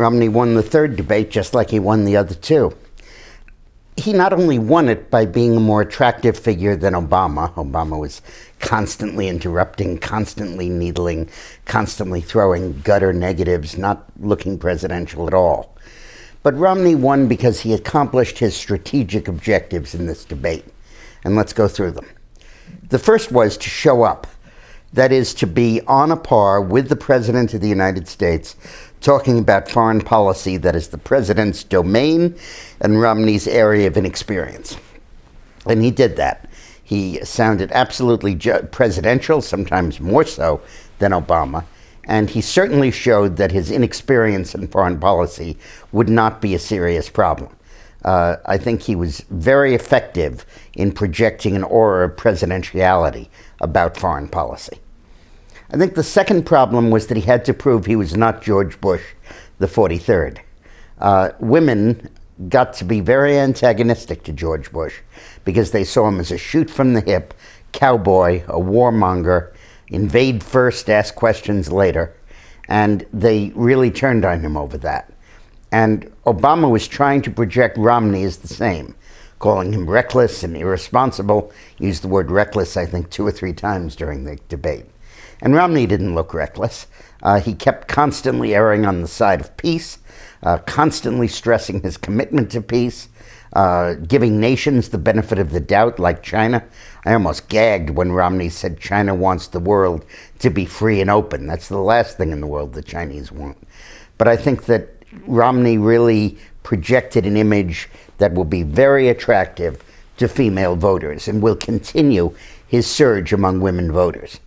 Romney won the third debate just like he won the other two. He not only won it by being a more attractive figure than Obama. Obama was constantly interrupting, constantly needling, constantly throwing gutter negatives, not looking presidential at all. But Romney won because he accomplished his strategic objectives in this debate. And let's go through them. The first was to show up. That is, to be on a par with the President of the United States, talking about foreign policy that is the President's domain and Romney's area of inexperience. And he did that. He sounded absolutely presidential, sometimes more so than Obama, and he certainly showed that his inexperience in foreign policy would not be a serious problem. I think he was very effective in projecting an aura of presidentiality about foreign policy. I think the second problem was that he had to prove he was not George Bush, the 43rd. Women got to be very antagonistic to George Bush because they saw him as a shoot-from-the-hip cowboy, a warmonger, invade first, ask questions later, and they really turned on him over that. And Obama was trying to project Romney as the same, calling him reckless and irresponsible. He used the word reckless, I think, 2 or 3 times during the debate. And Romney didn't look reckless. He kept constantly erring on the side of peace, constantly stressing his commitment to peace, giving nations the benefit of the doubt, like China. I almost gagged when Romney said China wants the world to be free and open. That's the last thing in the world the Chinese want. But I think that Romney really projected an image that will be very attractive to female voters and will continue his surge among women voters.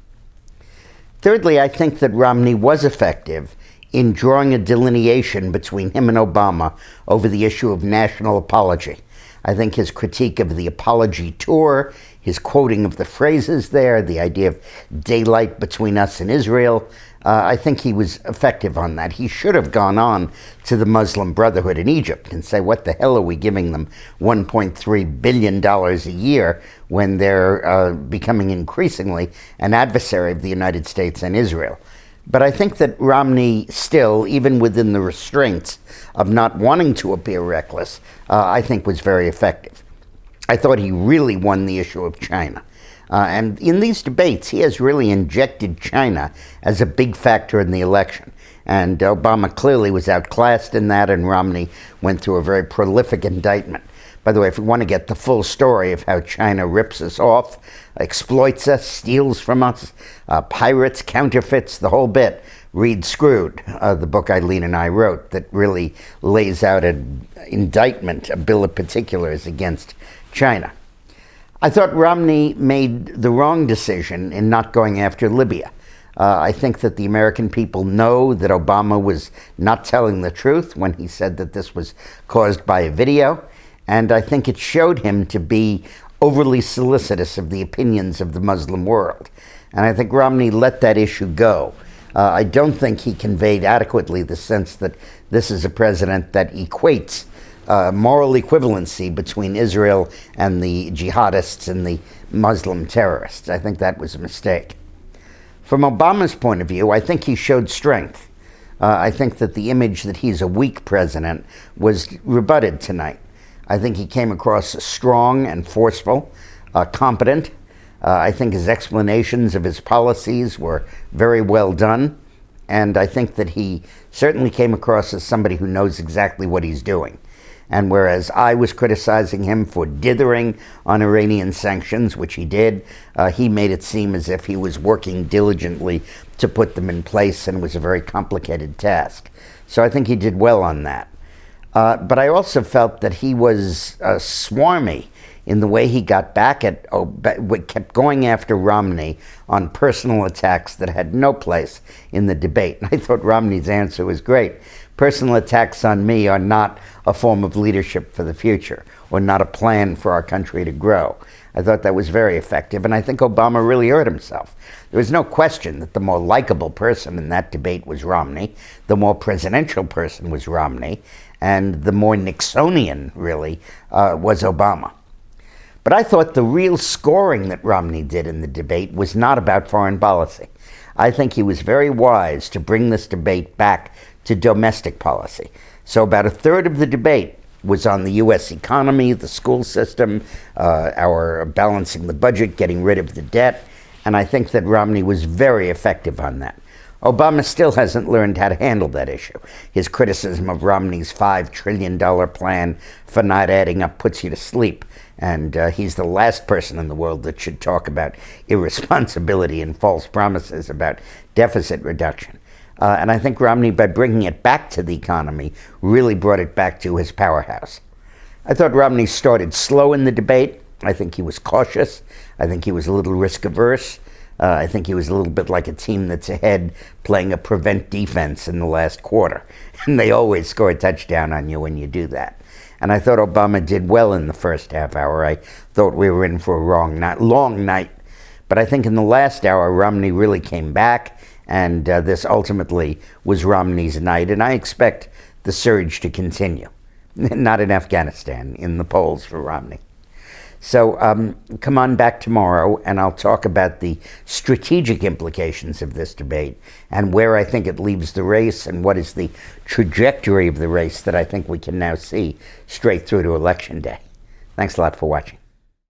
Thirdly, I think that Romney was effective in drawing a delineation between him and Obama over the issue of national apology. I think his critique of the apology tour, his quoting of the phrases there, the idea of daylight between us and Israel, I think he was effective on that. He should have gone on to the Muslim Brotherhood in Egypt and say, what the hell are we giving them $1.3 billion a year when they're becoming increasingly an adversary of the United States and Israel? But I think that Romney still, even within the restraints of not wanting to appear reckless, I think was very effective. I thought he really won the issue of China. And in these debates, he has really injected China as a big factor in the election. And Obama clearly was outclassed in that, and Romney went through a very prolific indictment. By the way, if we want to get the full story of how China rips us off, exploits us, steals from us, pirates, counterfeits, the whole bit, read Screwed, the book Eileen and I wrote, that really lays out an indictment, a bill of particulars against China. I thought Romney made the wrong decision in not going after Libya. I think that the American people know that Obama was not telling the truth when he said that this was caused by a video, and I think it showed him to be overly solicitous of the opinions of the Muslim world. And I think Romney let that issue go. I don't think he conveyed adequately the sense that this is a president that equates moral equivalency between Israel and the jihadists and the Muslim terrorists. I think that was a mistake. From Obama's point of view, I think he showed strength. I think that the image that he's a weak president was rebutted tonight. I think he came across strong and forceful, competent. I think his explanations of his policies were very well done. And I think that he certainly came across as somebody who knows exactly what he's doing. And whereas I was criticizing him for dithering on Iranian sanctions, which he did, he made it seem as if he was working diligently to put them in place, and it was a very complicated task. So I think he did well on that. But I also felt that he was swarmy in the way he got back at, kept going after Romney on personal attacks that had no place in the debate. And I thought Romney's answer was great. Personal attacks on me are not a form of leadership for the future, or not a plan for our country to grow. I thought that was very effective, and I think Obama really hurt himself. There was no question that the more likable person in that debate was Romney, the more presidential person was Romney, and the more Nixonian, really, was Obama. But I thought the real scoring that Romney did in the debate was not about foreign policy. I think he was very wise to bring this debate back to domestic policy. So about a third of the debate was on the U.S. economy, the school system, our balancing the budget, getting rid of the debt, and I think that Romney was very effective on that. Obama still hasn't learned how to handle that issue. His criticism of Romney's $5 trillion plan for not adding up puts you to sleep, and he's the last person in the world that should talk about irresponsibility and false promises about deficit reduction. And I think Romney, by bringing it back to the economy, really brought it back to his powerhouse. I thought Romney started slow in the debate. I think he was cautious. I think he was a little risk-averse. I think he was a little bit like a team that's ahead playing a prevent defense in the last quarter. And they always score a touchdown on you when you do that. And I thought Obama did well in the first half hour. I thought we were in for a long night. But I think in the last hour, Romney really came back. And this ultimately was Romney's night. And I expect the surge to continue. Not in Afghanistan, in the polls for Romney. So come on back tomorrow, and I'll talk about the strategic implications of this debate and where I think it leaves the race and what is the trajectory of the race that I think we can now see straight through to Election Day. Thanks a lot for watching.